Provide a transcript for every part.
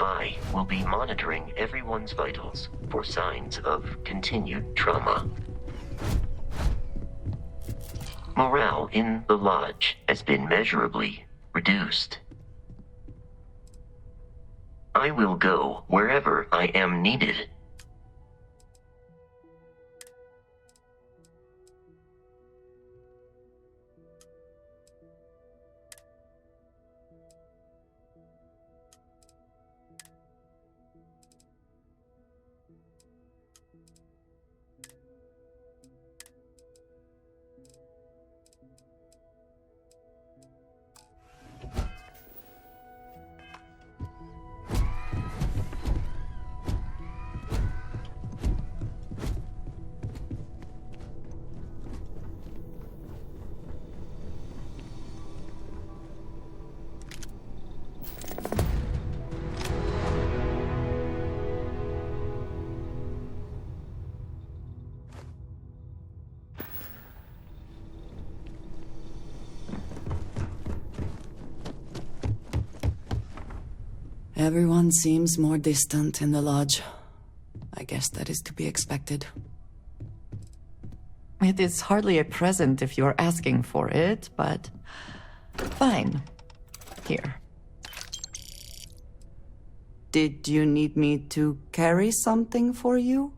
I will be monitoring everyone's vitals for signs of continued trauma. Morale in the lodge has been measurably reduced. I will go wherever I am needed. Everyone seems more distant in the lodge. I guess that is to be expected. It is hardly a present if you're asking for it, but fine. Here. Did you need me to carry something for you?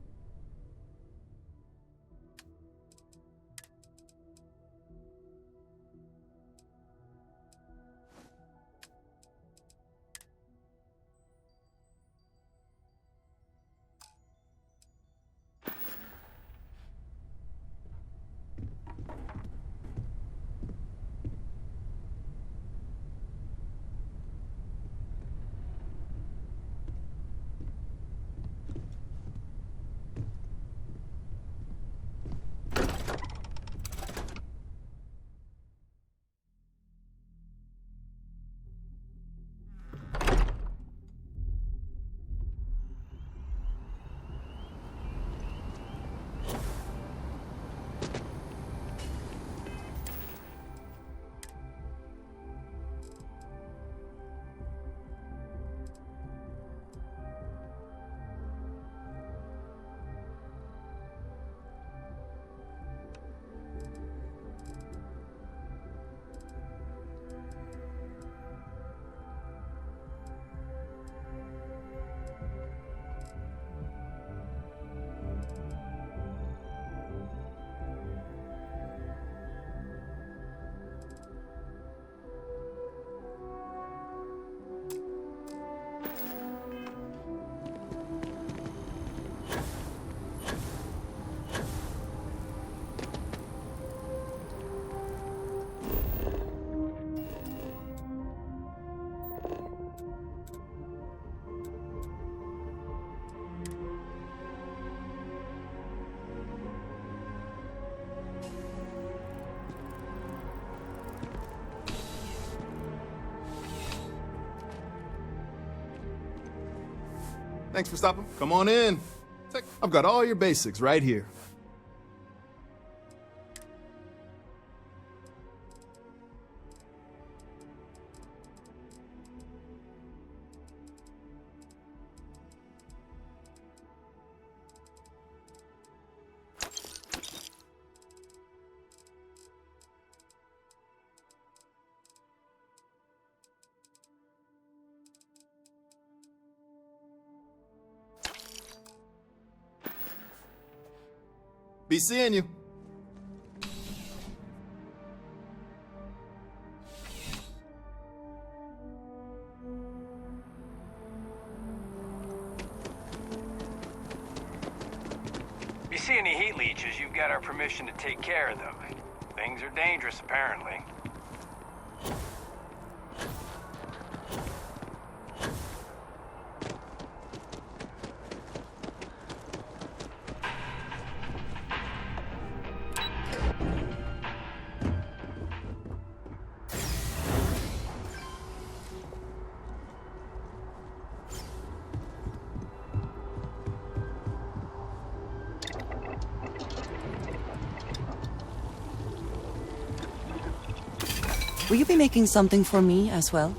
Thanks for stopping. Come on in. I've got all your basics right here. Be seeing you. If you see any heat leeches, you've got our permission to take care of them. Things are dangerous, apparently. Will you be making something for me as well?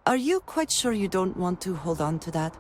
Are you quite sure you don't want to hold on to that?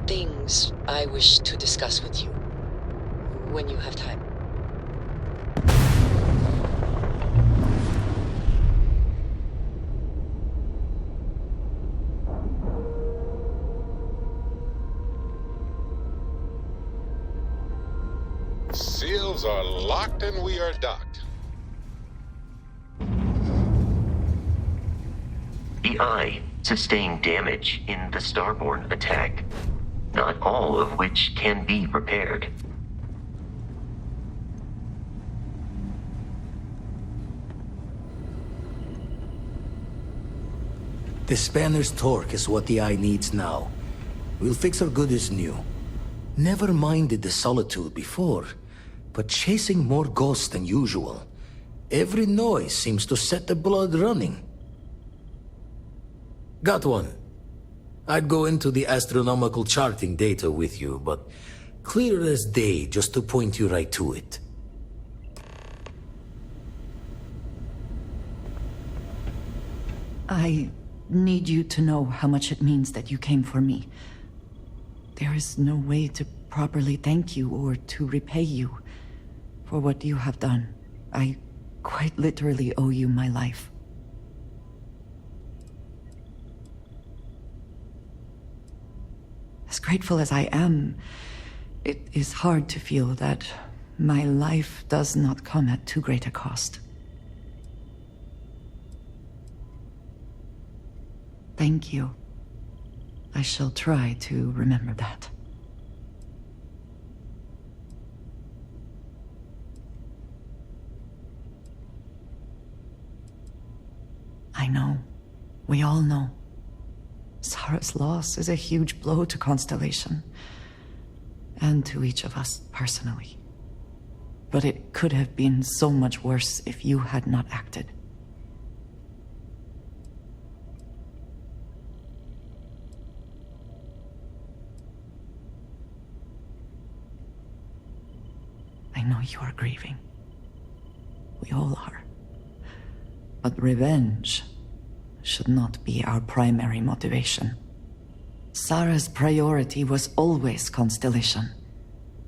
Things I wish to discuss with you when you have time. Seals are locked and we are docked. The Eye sustained damage in the Starborn attack, not all of which can be repaired. The spanner's torque is what the Eye needs now. We'll fix her good as new. Never minded the solitude before, but chasing more ghosts than usual. Every noise seems to set the blood running. Got one. I'd go into the astronomical charting data with you, but clear as day just to point you right to it. I need you to know how much it means that you came for me. There is no way to properly thank you or to repay you for what you have done. I quite literally owe you my life. As grateful as I am, it is hard to feel that my life does not come at too great a cost. Thank you. I shall try to remember that. I know. We all know. Sarah's loss is a huge blow to Constellation. And to each of us personally. But it could have been so much worse if you had not acted. I know you are grieving. We all are. But revenge should not be our primary motivation. Sarah's priority was always Constellation.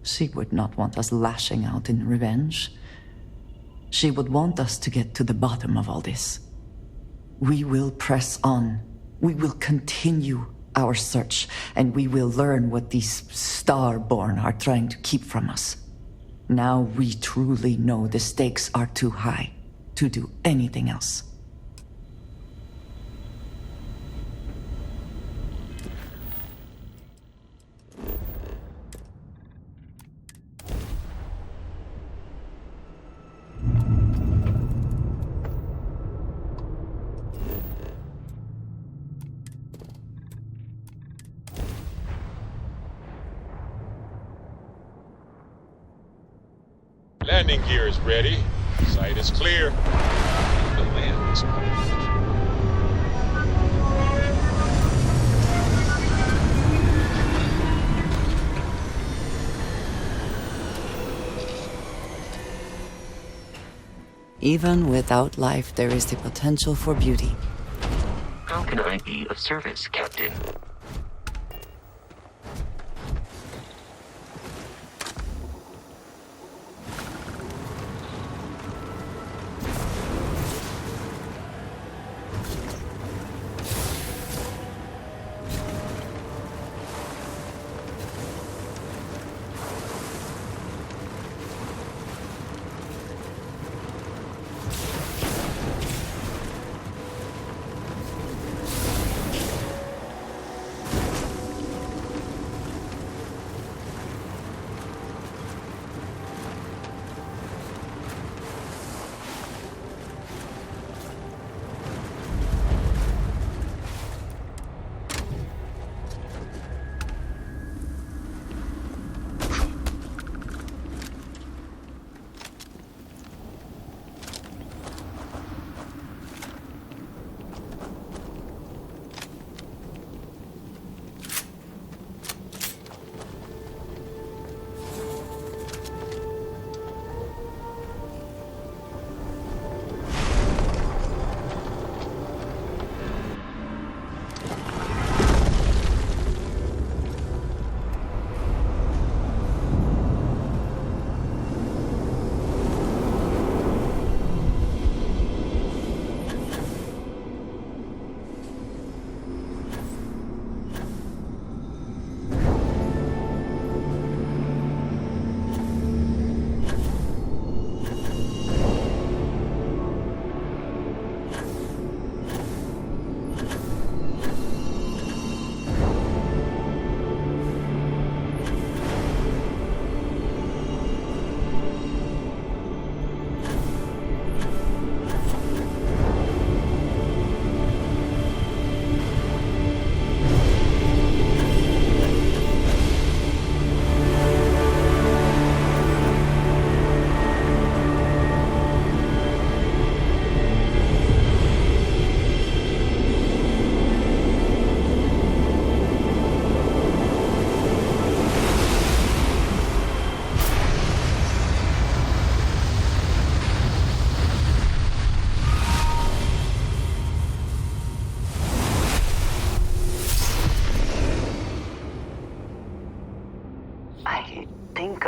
She would not want us lashing out in revenge. She would want us to get to the bottom of all this. We will press on. We will continue our search, and we will learn what these Starborn are trying to keep from us. Now we truly know the stakes are too high to do anything else. Landing gear is ready. Sight is clear. The land is clear. Even without life, there is the potential for beauty. How can I be of service, Captain?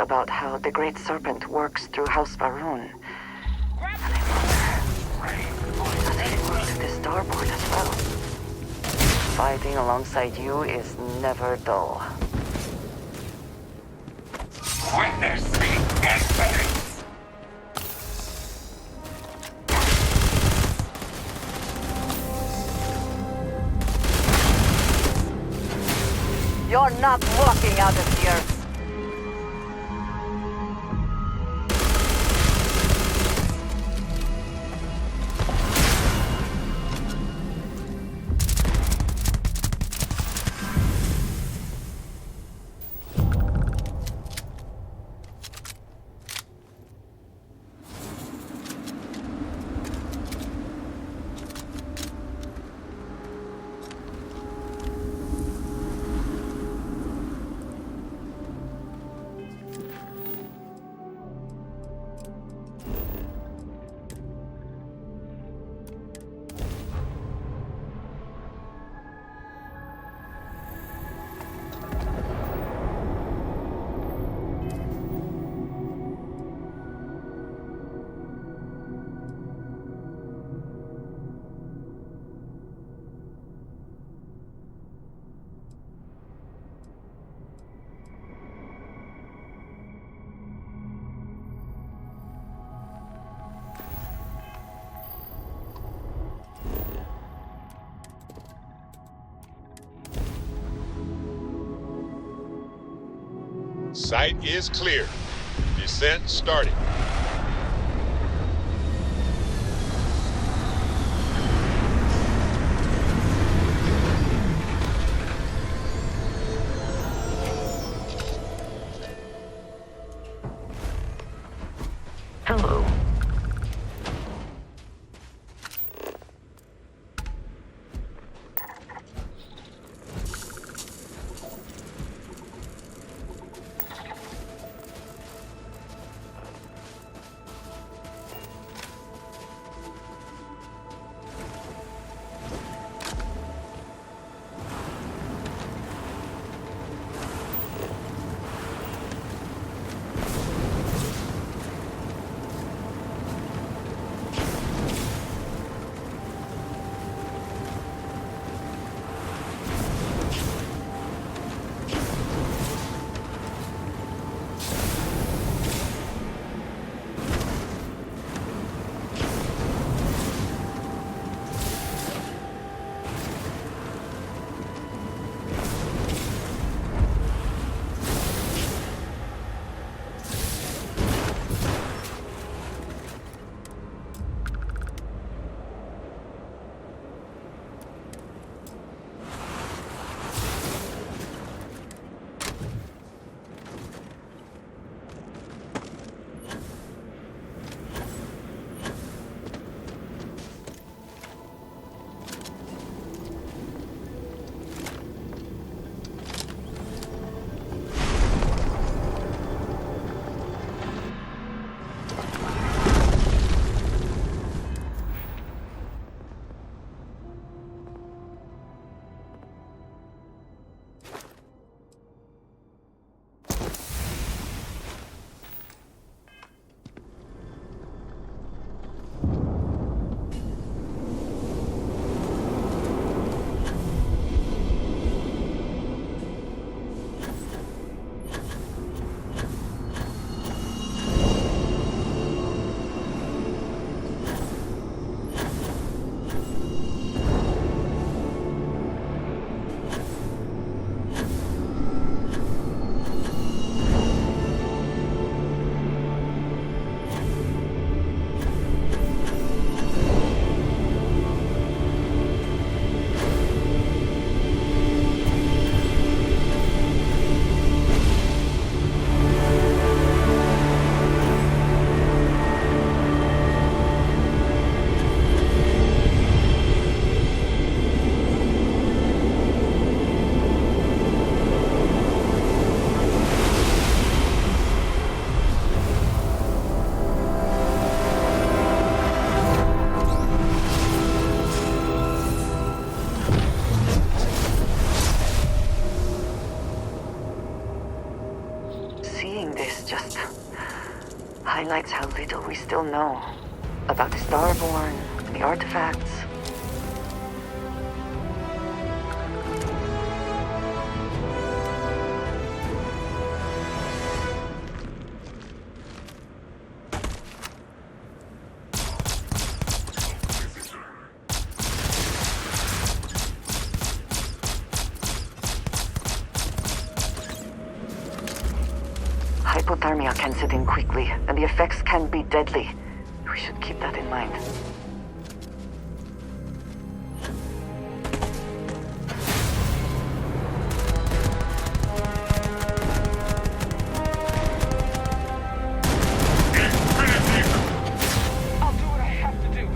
about how the Great Serpent works through House Varun. And I wonder, does he work through the Starboard as well? Fighting alongside you is never dull. Witness the experience! You're not walking out of here. Site is clear. Descent starting. Hello. highlights how little we still know about the Starborn, the artifacts. Hypothermia can set in quickly, and the effects can be deadly. We should keep that in mind. I'll do what I have to do.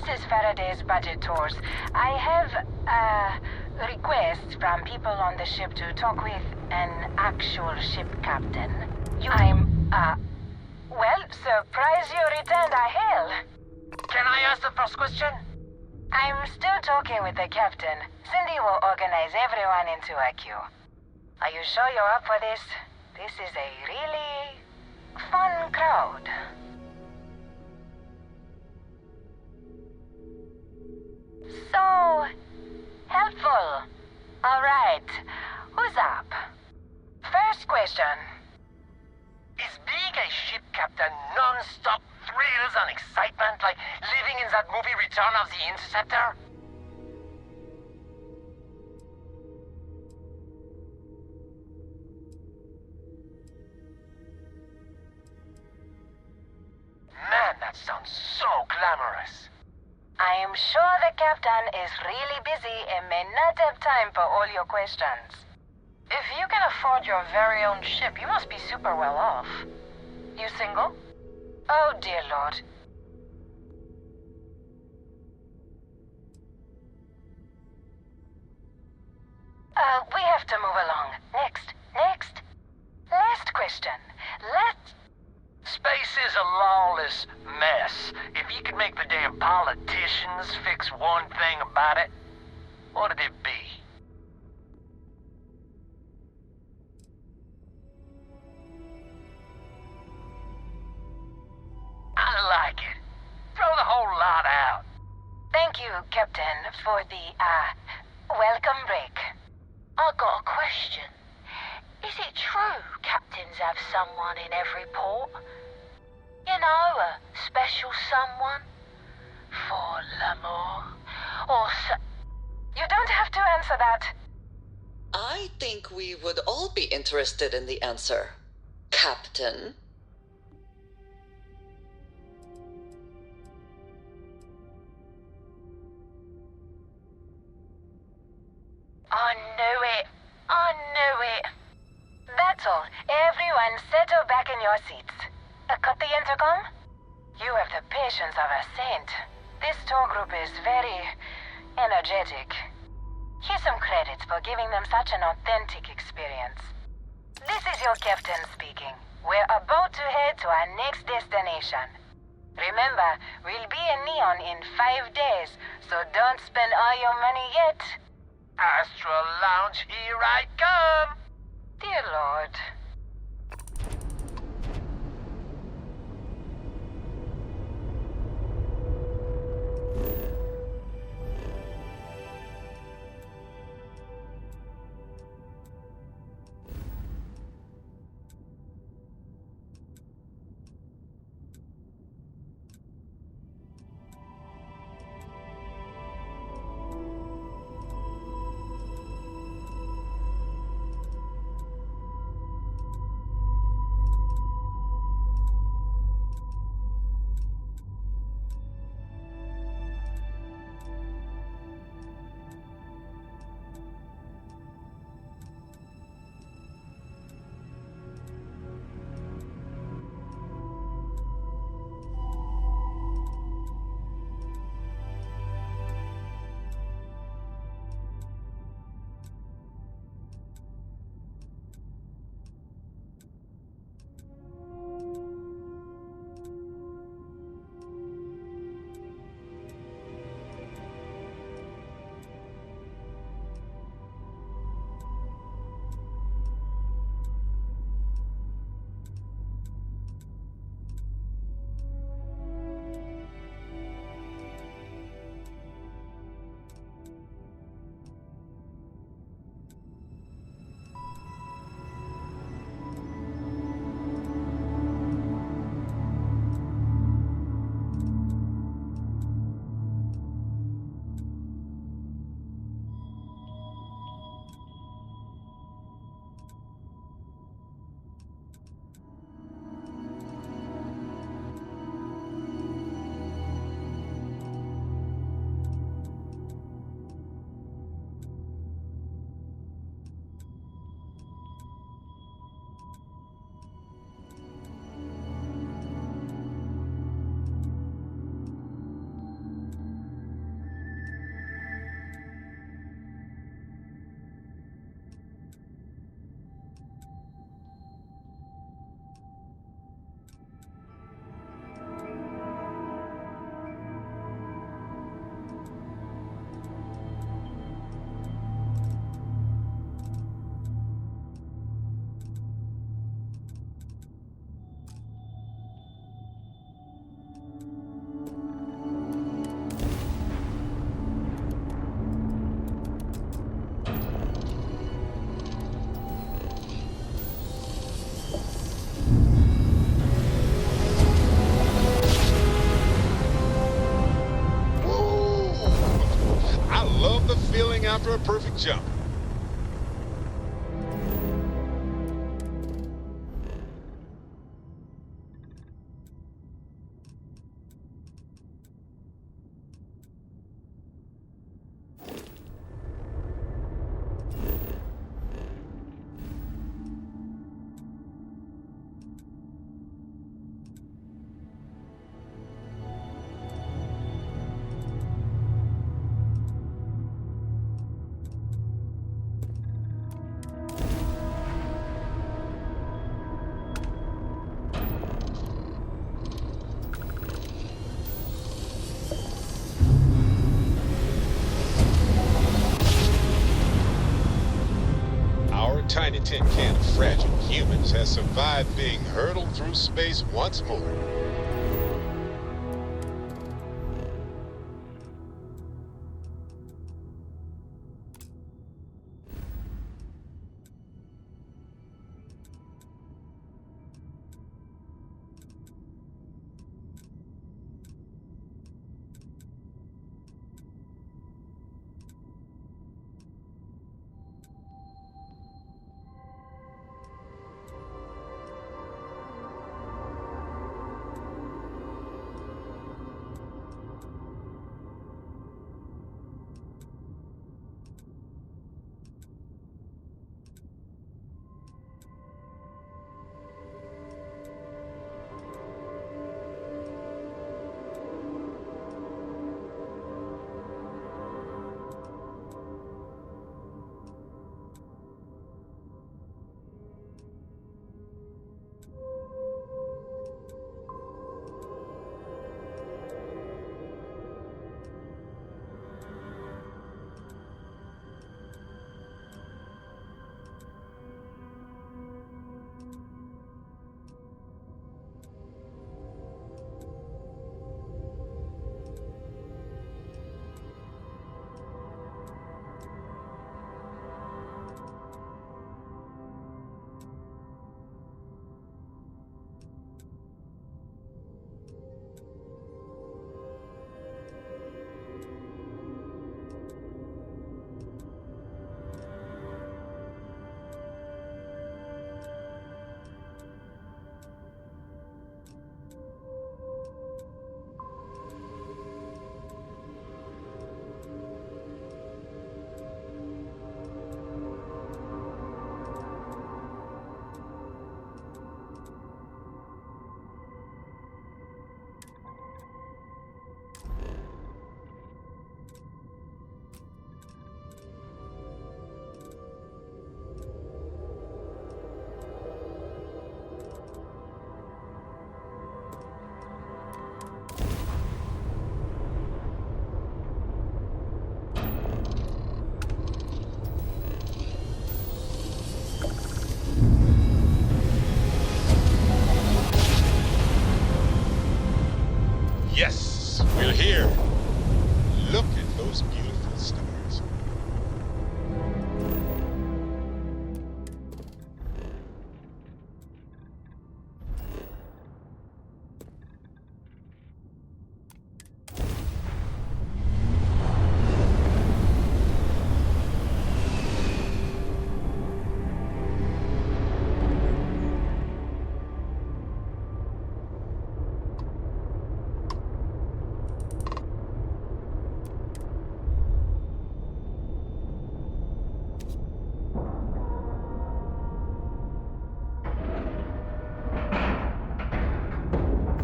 is Faraday's Budget Tours. I have, requests from people on the ship to talk with an actual ship captain. Well, surprise you returned a hail. Can I ask the first question? I'm still talking with the captain. Cindy will organize everyone into a queue. Are you sure you're up for this? This is a really fun crowd. So helpful. All right. Who's up? First question. Is being a ship captain non-stop thrills and excitement like living in that movie Return of the Interceptor? Man, that sounds so glamorous. I am sure the captain is really busy and may not have time for all your questions. If you can afford your very own ship, you must be super well off. You single? Oh, dear Lord. We have to move along. Next. Last question. Space is a lawless mess. If you could make the damn politicians fix one thing about it, what'd it be? I like it. Throw the whole lot out. Thank you, Captain, for the, welcome break. I got a question. Is it true captains have someone in every port? You know, a special someone? For l'amour? Or You don't have to answer that. I think we would all be interested in the answer, Captain. I knew it. That's all. Everyone settle back in your seats. Cut the intercom? You have the patience of a saint. This tour group is very energetic. Here's some credits for giving them such an authentic experience. This is your captain speaking. We're about to head to our next destination. Remember, we'll be in Neon in 5 days, so don't spend all your money yet. Astral Lounge, here I come! Dear Lord. feeling after a perfect jump. Tiny tin can of fragile humans has survived being hurtled through space once more. Yes, we're here. Look at those beautiful stars.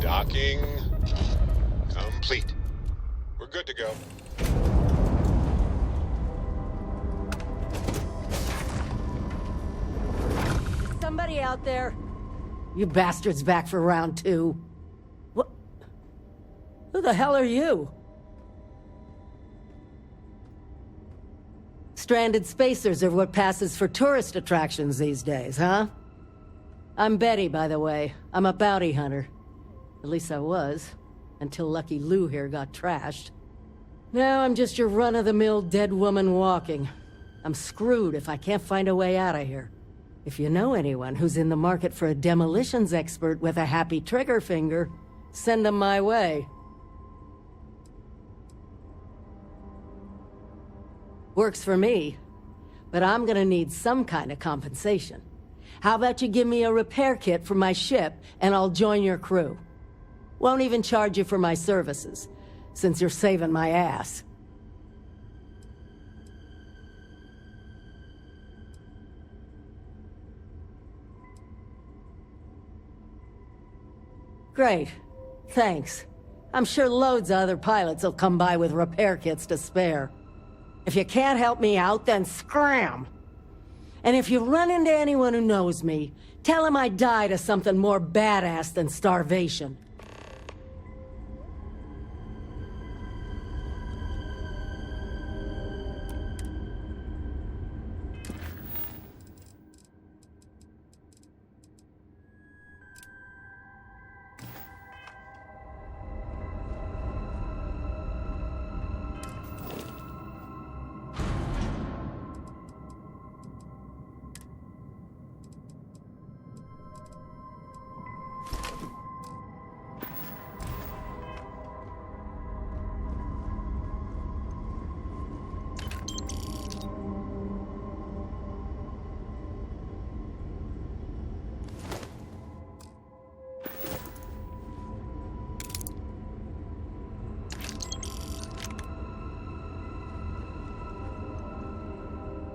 Docking complete. We're good to go. Somebody out there? You bastards back for round 2. What? Who the hell are you? Stranded spacers are what passes for tourist attractions these days, huh? I'm Betty, by the way. I'm a bounty hunter. At least I was, until Lucky Lou here got trashed. Now I'm just your run-of-the-mill dead woman walking. I'm screwed if I can't find a way out of here. If you know anyone who's in the market for a demolitions expert with a happy trigger finger, send them my way. Works for me. But I'm gonna need some kind of compensation. How about you give me a repair kit for my ship, and I'll join your crew? Won't even charge you for my services, since you're saving my ass. Great. Thanks. I'm sure loads of other pilots will come by with repair kits to spare. If you can't help me out, then scram! And if you run into anyone who knows me, tell him I died of something more badass than starvation.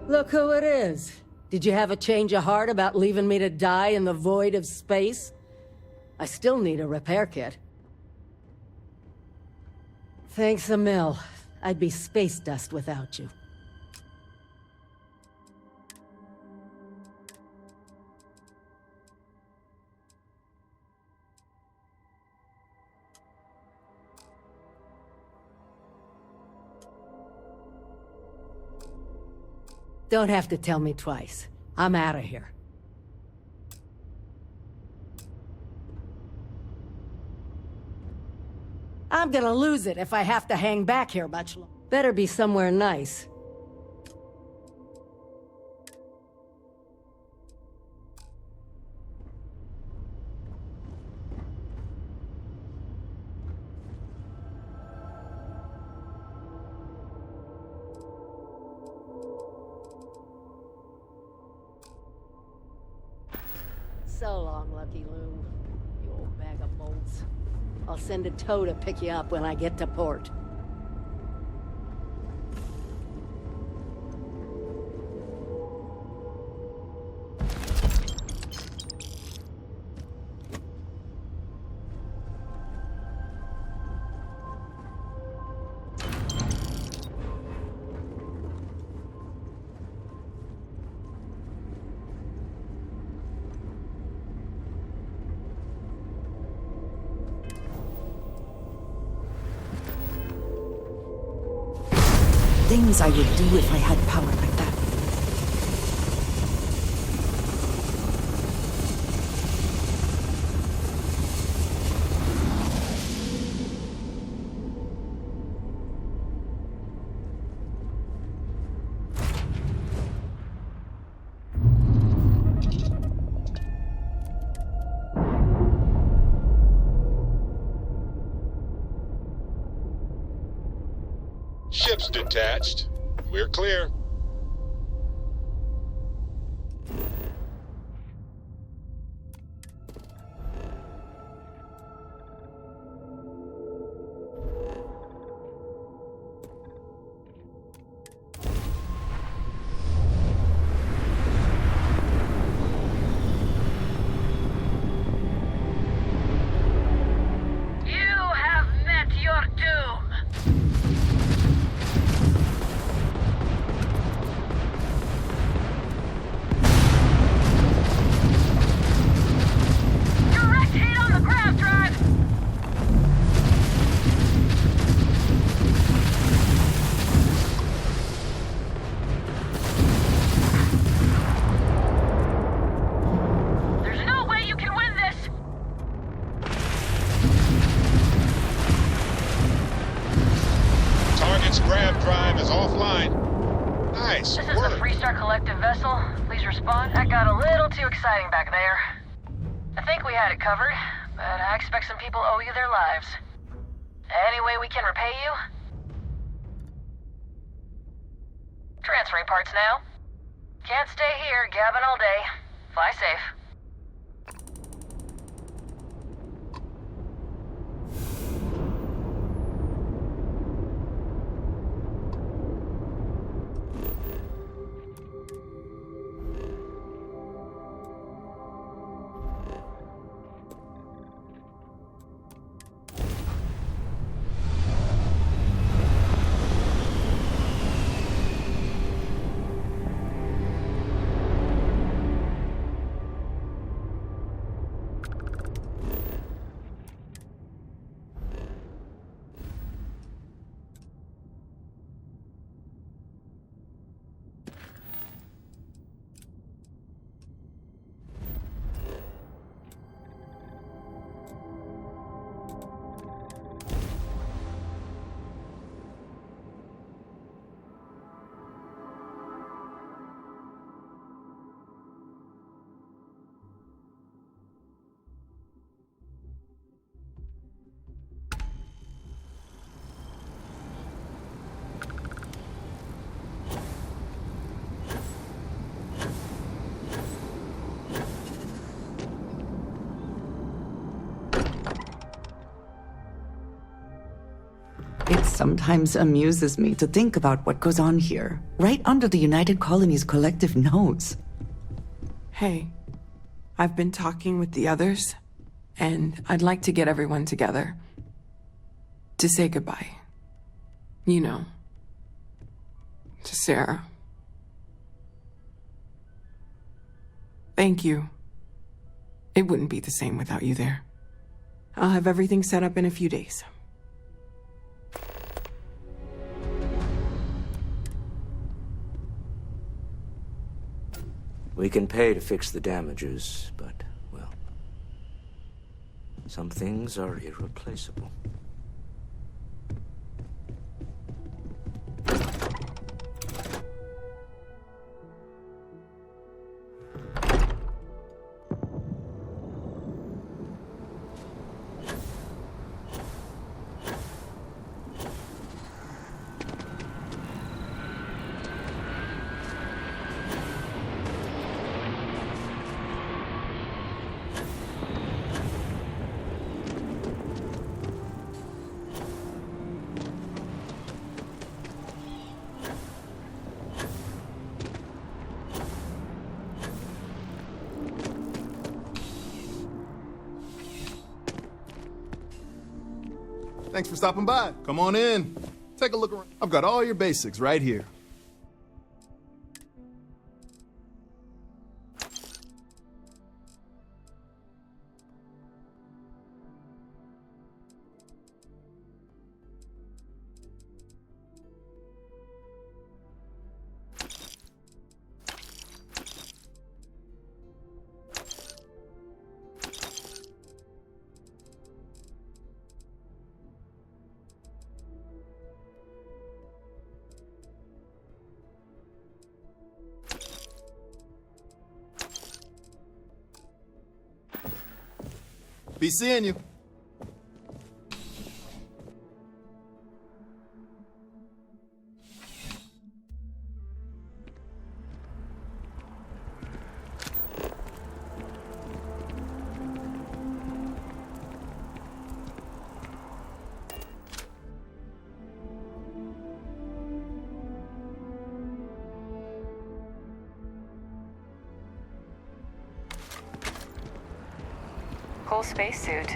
Look who it is. Did you have a change of heart about leaving me to die in the void of space? I still need a repair kit. Thanks a mill. I'd be space dust without you. Don't have to tell me twice. I'm out of here. I'm gonna lose it if I have to hang back here much longer. Better be somewhere nice. So long, Lucky Lou. You old bag of bolts. I'll send a tow to pick you up when I get to port. Things I would do if I had power like that. Ship's detached. We're clear. Grav drive is offline. Nice This work. is the Freestar Collective vessel. Please respond. That got a little too exciting back there. I think we had it covered, but I expect some people owe you their lives. Any way we can repay you? spare parts now? Can't stay here gabbing all day. Fly safe. It sometimes amuses me to think about what goes on here, right under the United Colony's collective nose. Hey, I've been talking with the others, and I'd like to get everyone together. To say goodbye. You know. To Sarah. Thank you. It wouldn't be the same without you there. I'll have everything set up in a few days. We can pay to fix the damages, but, well, some things are irreplaceable. Thanks for stopping by. Come on in. Take a look around. I've got all your basics right here. Be seeing you. Cool spacesuit.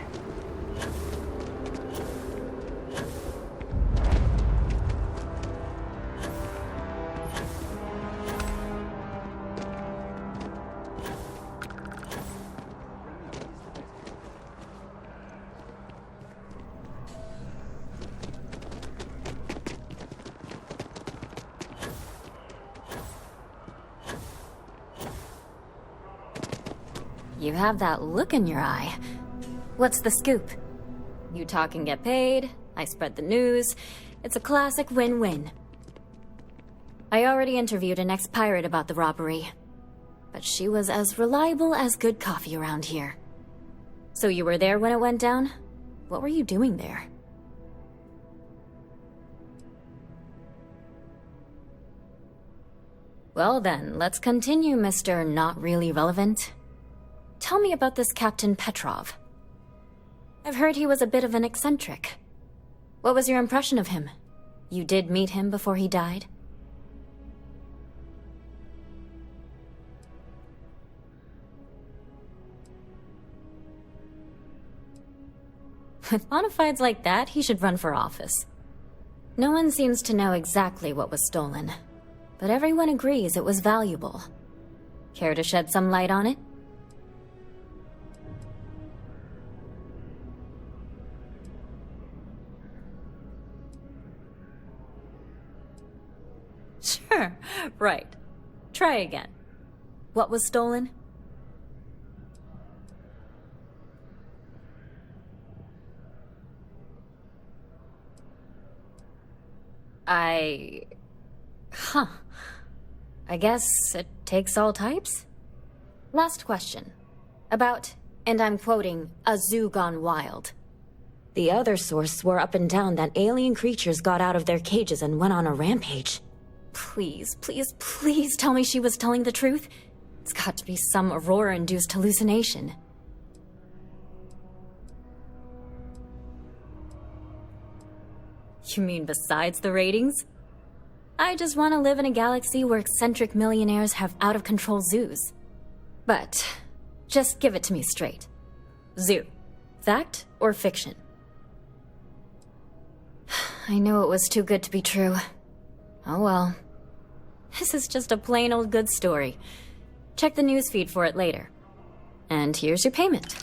You have that look in your eye. What's the scoop? You talk and get paid, I spread the news. It's a classic win-win. I already interviewed an ex-pirate about the robbery, but she was as reliable as good coffee around here. So you were there when it went down? What were you doing there? Well then, let's continue, Mr. Not Really Relevant. Tell me about this Captain Petrov. I've heard he was a bit of an eccentric. What was your impression of him? You did meet him before he died? With bona fides like that, he should run for office. No one seems to know exactly what was stolen, but everyone agrees it was valuable. Care to shed some light on it? Sure, right. Try again. What was stolen? I guess it takes all types? Last question. About, and I'm quoting, a zoo gone wild. The other source swore up and down that alien creatures got out of their cages and went on a rampage. Please, please, please tell me she was telling the truth. It's got to be some Aurora-induced hallucination. You mean besides the ratings? I just want to live in a galaxy where eccentric millionaires have out-of-control zoos. But, just give it to me straight. Zoo. Fact or fiction? I knew it was too good to be true. Oh well. This is just a plain old good story. Check the newsfeed for it later. And here's your payment.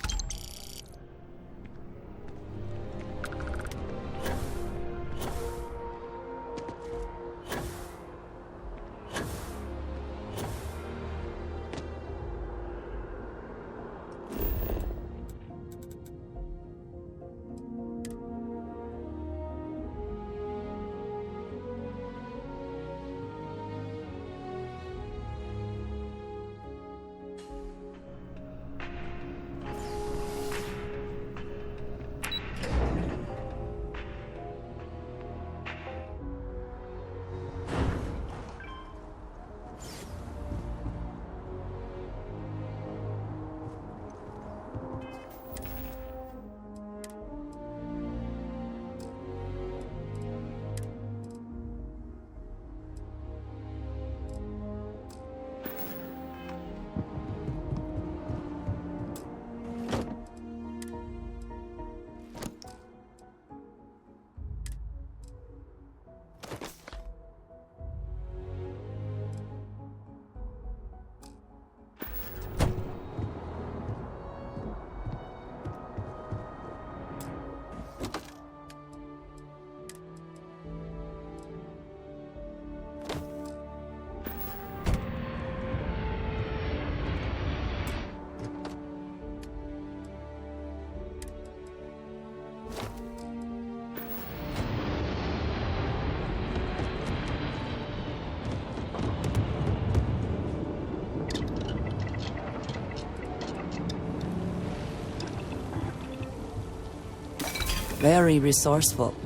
Very resourceful.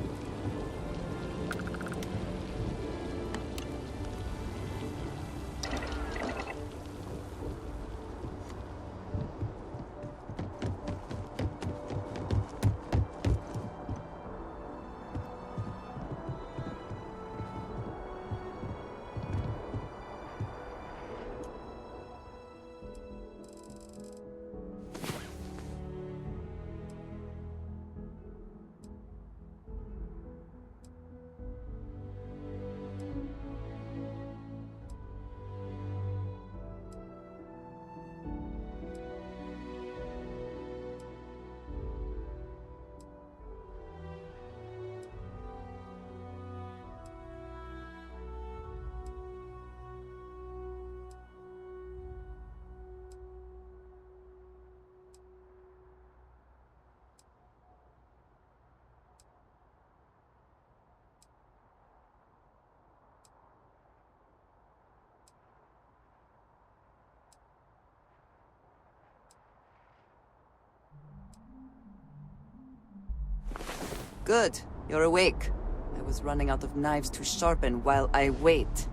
Good. You're awake. I was running out of knives to sharpen while I wait.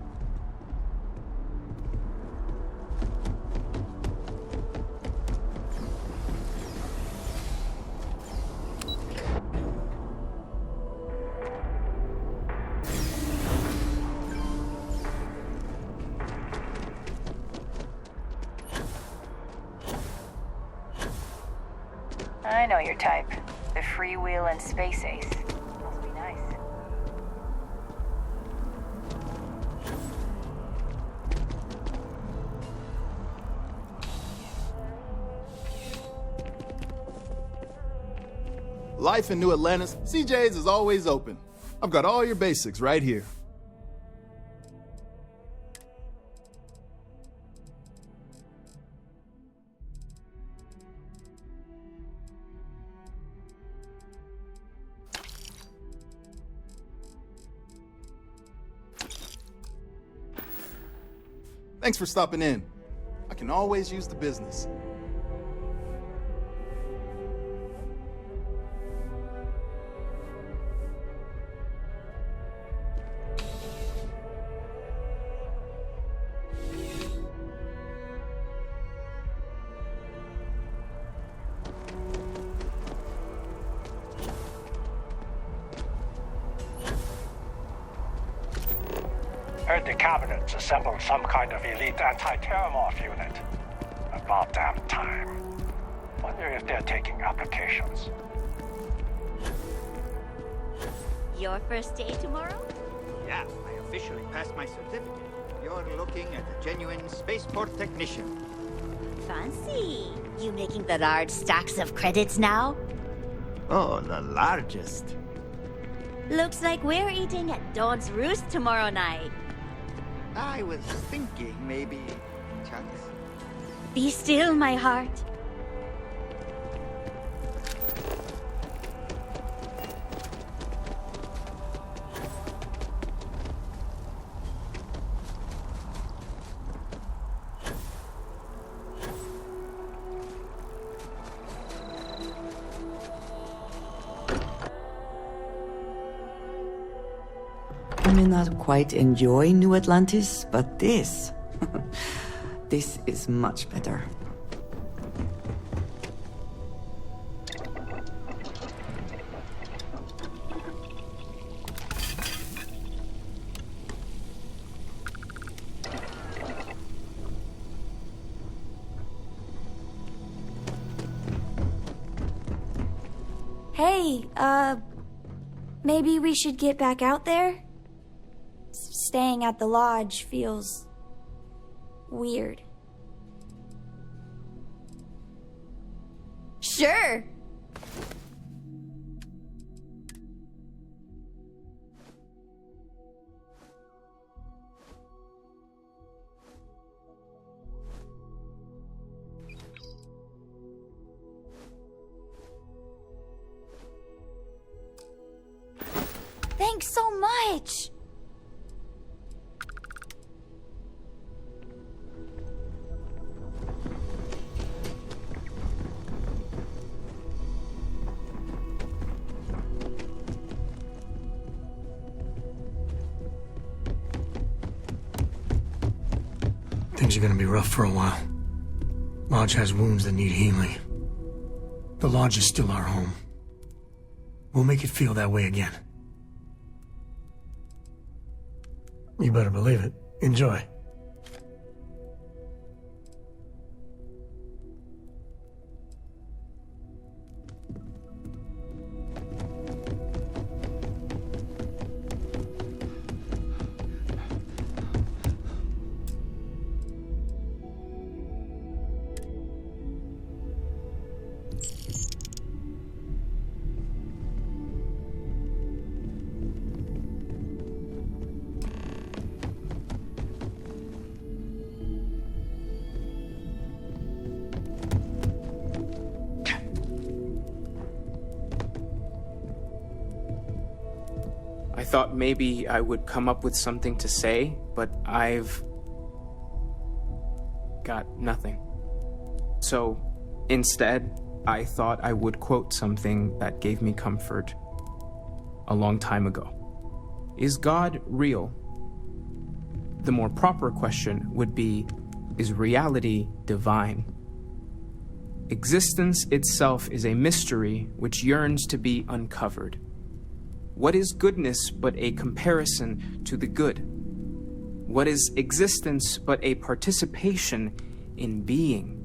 know your type. The freewheel and space ace. Must be nice. Life in New Atlantis, CJ's is always open. I've got all your basics right here. Thanks for stopping in. I can always use the business. Heard the cabinet's assembled some kind of elite anti-terramorph unit. About damn time. Wonder if they're taking applications. Your first day tomorrow? Yeah, I officially passed my certificate. You're looking at a genuine spaceport technician. Fancy. You making the large stacks of credits now? Oh, the largest. Looks like we're eating at Dawn's Roost tomorrow night. I was thinking maybe chunks. Be still, my heart. I may not quite enjoy New Atlantis, but this... this is much better. Hey, maybe we should get back out there? Staying at the lodge feels weird. Sure. Thanks so much. Things are gonna be rough for a while. Lodge has wounds that need healing. The Lodge is still our home. We'll make it feel that way again. You better believe it. Enjoy. I thought maybe I would come up with something to say, but I've got nothing. So instead, I thought I would quote something that gave me comfort a long time ago. Is God real? The more proper question would be, is reality divine? Existence itself is a mystery which yearns to be uncovered. What is goodness but a comparison to the good? What is existence but a participation in being?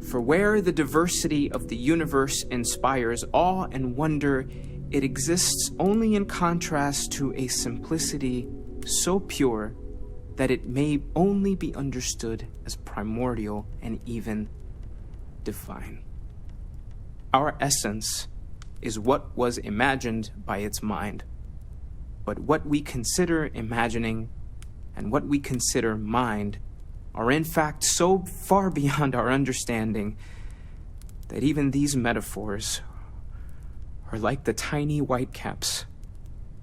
For where the diversity of the universe inspires awe and wonder, it exists only in contrast to a simplicity so pure that it may only be understood as primordial and even divine. Our essence is what was imagined by its mind, but what we consider imagining and what we consider mind are in fact so far beyond our understanding that even these metaphors are like the tiny whitecaps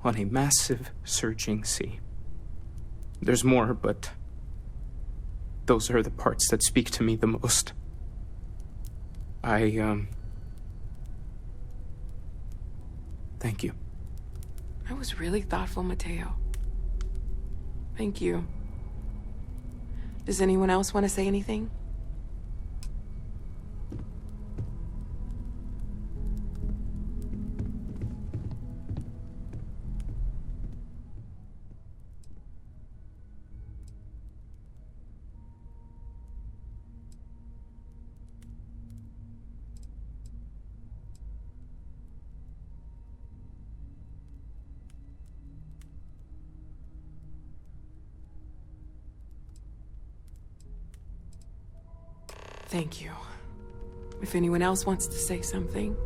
on a massive surging sea. There's more, but those are the parts that speak to me the most. Thank you. That was really thoughtful, Mateo. Thank you. Does anyone else want to say anything? Thank you. If anyone else wants to say something.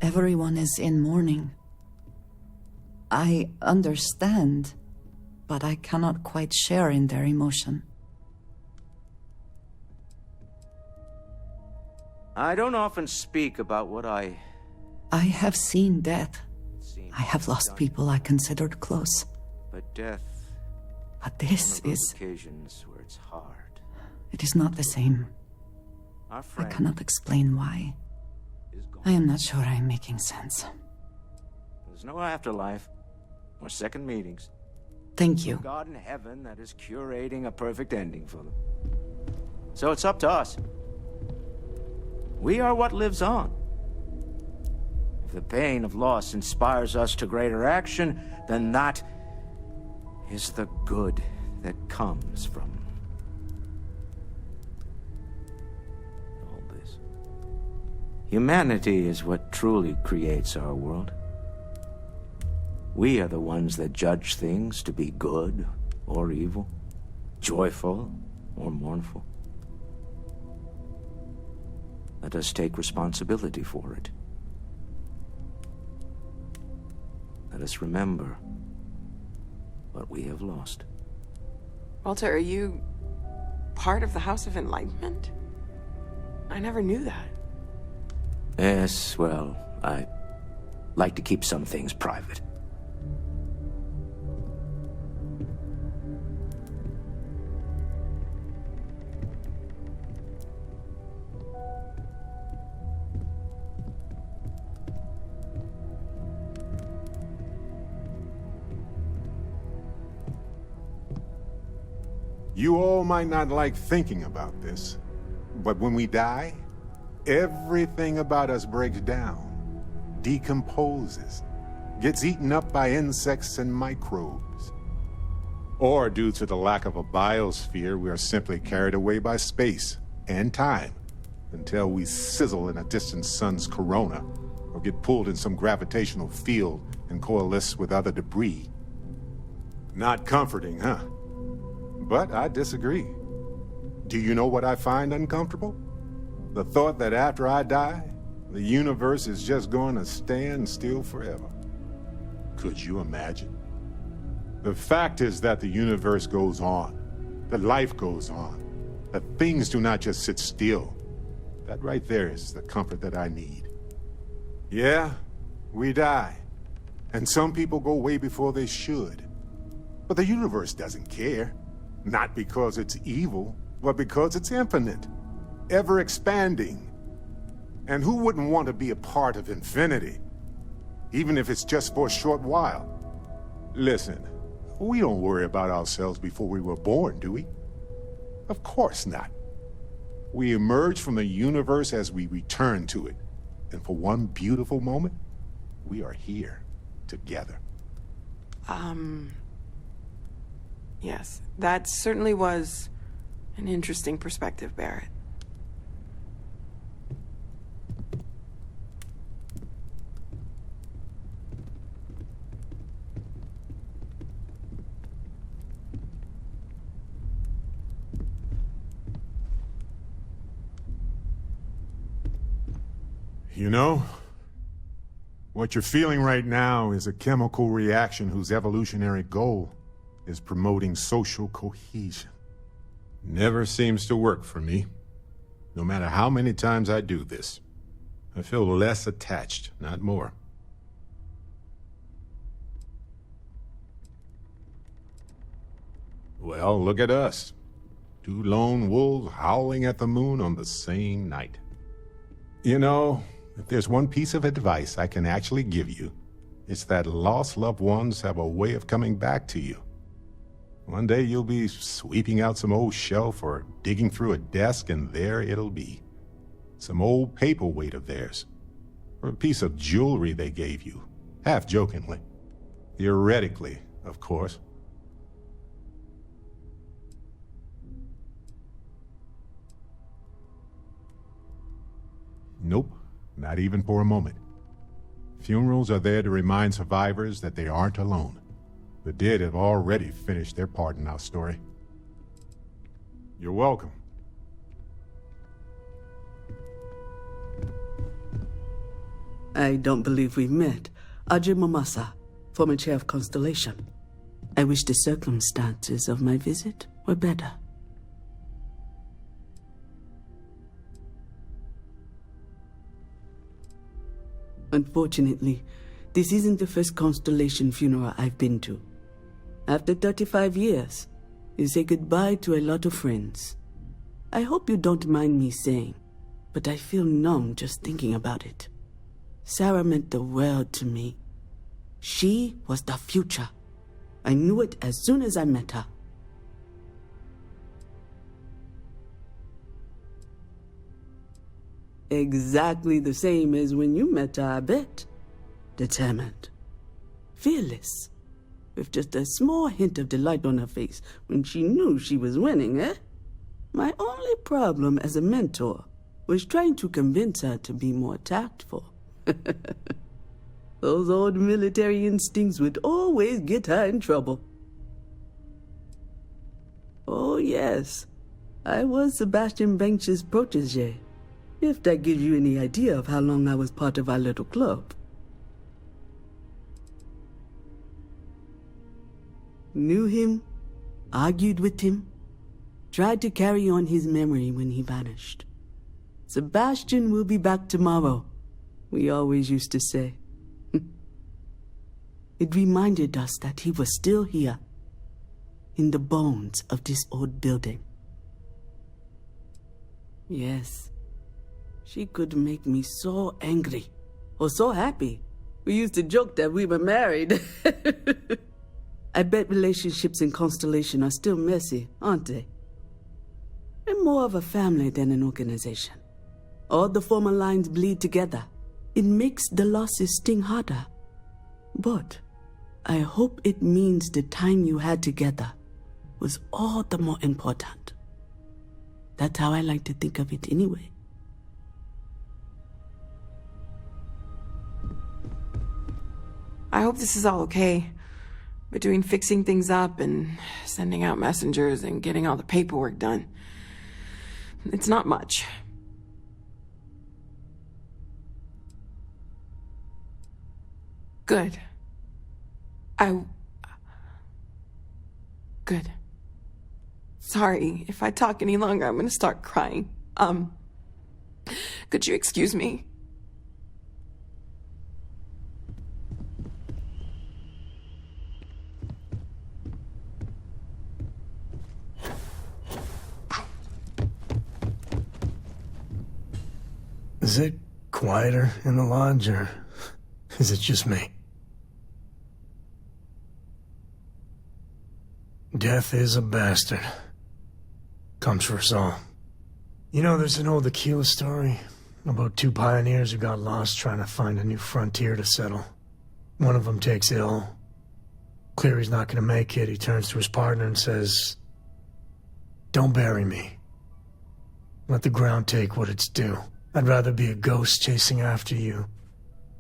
Everyone is in mourning. I understand, but I cannot quite share in their emotion. I don't often speak about what I have seen death. I have lost people I considered close. But death... But this is... occasions where it's hard. It is not the same. I cannot explain why. I am not sure I am making sense. There's no afterlife, or second meetings. Thank you. No God in heaven that is curating a perfect ending for them. So it's up to us. We are what lives on. If the pain of loss inspires us to greater action, then that is the good that comes from all this. Humanity is what truly creates our world. We are the ones that judge things to be good or evil, joyful or mournful. Let us take responsibility for it. Let us remember what we have lost. Walter, are you part of the House of Enlightenment? I never knew that. Yes, well, I like to keep some things private. You all might not like thinking about this, but when we die, everything about us breaks down, decomposes, gets eaten up by insects and microbes. Or due to the lack of a biosphere, we are simply carried away by space and time until we sizzle in a distant sun's corona or get pulled in some gravitational field and coalesce with other debris. Not comforting, huh? But I disagree. Do you know what I find uncomfortable? The thought that after I die, the universe is just going to stand still forever. Could you imagine? The fact is that the universe goes on, that life goes on, that things do not just sit still. That right there is the comfort that I need. Yeah, we die, and some people go way before they should. But the universe doesn't care. Not because it's evil, but because it's infinite, ever expanding. And who wouldn't want to be a part of infinity? Even if it's just for a short while. Listen, we don't worry about ourselves before we were born, do we? Of course not. We emerge from the universe as we return to it. And for one beautiful moment, we are here together. Yes, that certainly was an interesting perspective, Barrett. You know, what you're feeling right now is a chemical reaction whose evolutionary goal is promoting social cohesion. Never seems to work for me. No matter how many times I do this, I feel less attached, not more. Well, look at us. Two lone wolves howling at the moon on the same night. You know, if there's one piece of advice I can actually give you, it's that lost loved ones have a way of coming back to you. One day you'll be sweeping out some old shelf or digging through a desk, and there it'll be. Some old paperweight of theirs, or a piece of jewelry they gave you, half jokingly. Theoretically, of course. Nope. Not even for a moment. Funerals are there to remind survivors that they aren't alone. The dead have already finished their part in our story. You're welcome. I don't believe we've met. Ajay Mamasa, former chair of Constellation. I wish the circumstances of my visit were better. Unfortunately, this isn't the first Constellation funeral I've been to. After 35 years, you say goodbye to a lot of friends. I hope you don't mind me saying, but I feel numb just thinking about it. Sarah meant the world to me. She was the future. I knew it as soon as I met her. Exactly the same as when you met her, I bet. Determined. Fearless. With just a small hint of delight on her face when she knew she was winning, eh? My only problem as a mentor was trying to convince her to be more tactful. Those old military instincts would always get her in trouble. Oh yes, I was Sebastian Banks's protege. If that gives you any idea of how long I was part of our little club. Knew him, argued with him, tried to carry on his memory when he vanished. Sebastian will be back tomorrow, we always used to say. It reminded us that he was still here, in the bones of this old building. Yes. She could make me so angry, or so happy. We used to joke that we were married. I bet relationships in Constellation are still messy, aren't they? We're more of a family than an organization. All the former lines bleed together. It makes the losses sting harder. But I hope it means the time you had together was all the more important. That's how I like to think of it anyway. I hope this is all okay. Between fixing things up and sending out messengers and getting all the paperwork done. It's not much. Good. Good. Sorry, if I talk any longer, I'm gonna start crying. Could you excuse me? Is it quieter in the lodge, or is it just me? Death is a bastard. Comes for us all. You know, there's an old Aquila story about two pioneers who got lost trying to find a new frontier to settle. One of them takes ill, Clear he's not gonna make it, he turns to his partner and says, "Don't bury me. Let the ground take what it's due. I'd rather be a ghost chasing after you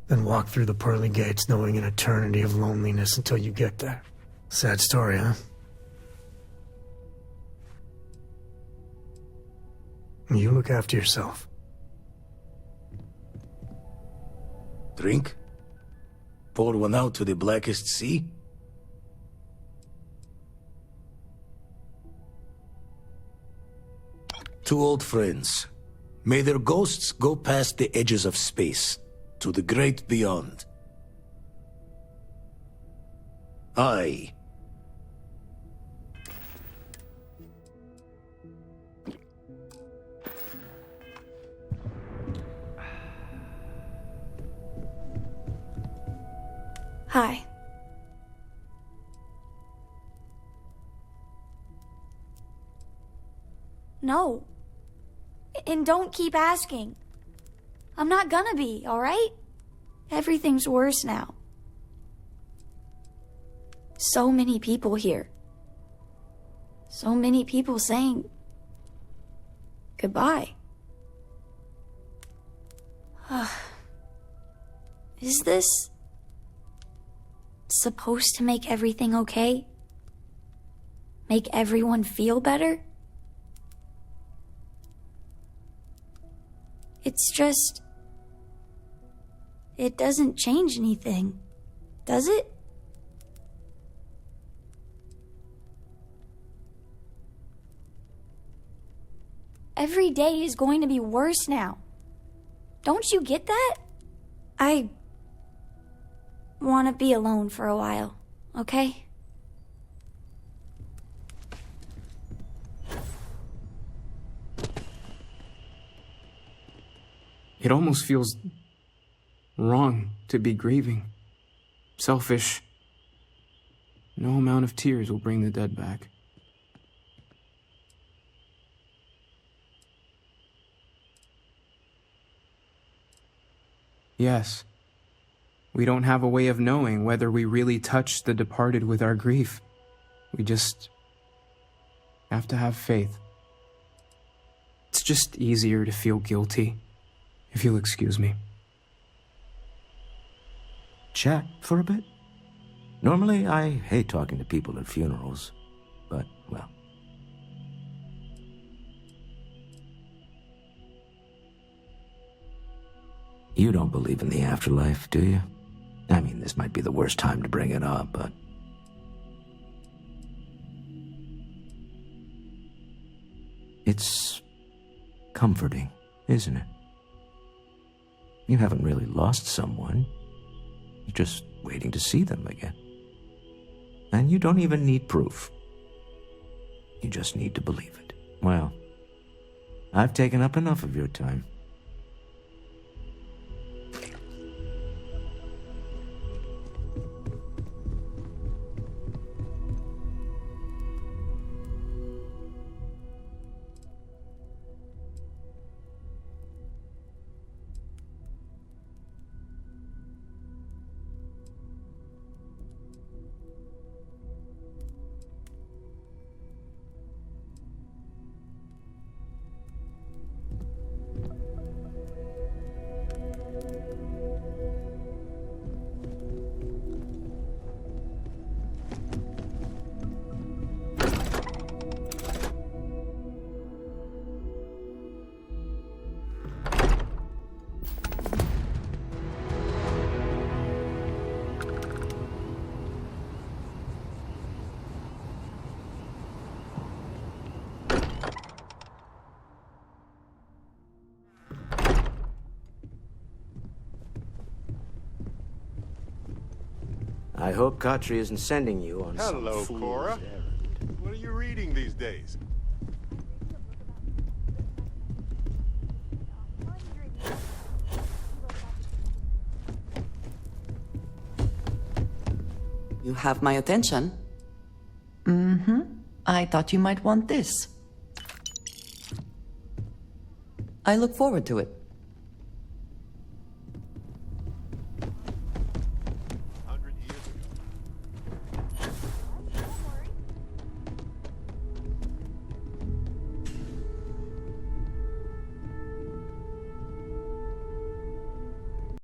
than walk through the pearly gates knowing an eternity of loneliness until you get there." Sad story, huh? You look after yourself. Drink? Pour one out to the blackest sea? Two old friends. May their ghosts go past the edges of space, to the great beyond. I... Hi. No. And don't keep asking. I'm not gonna be, alright? Everything's worse now. So many people here. So many people saying goodbye. Is this supposed to make everything okay? Make everyone feel better? It's just... it doesn't change anything, does it? Every day is going to be worse now. Don't you get that? I want to be alone for a while, okay? It almost feels wrong to be grieving. Selfish. No amount of tears will bring the dead back. Yes. We don't have a way of knowing whether we really touched the departed with our grief. We just have to have faith. It's just easier to feel guilty, if you'll excuse me. Chat for a bit? Normally, I hate talking to people at funerals, but, well. You don't believe in the afterlife, do you? I mean, this might be the worst time to bring it up, but... it's comforting, isn't it? You haven't really lost someone. You're just waiting to see them again. And you don't even need proof. You just need to believe it. Well, I've taken up enough of your time. I hope Khatri isn't sending you on some Hello, fool's Cora. errand. What are you reading these days? You have my attention. Mm-hmm. I thought you might want this. I look forward to it.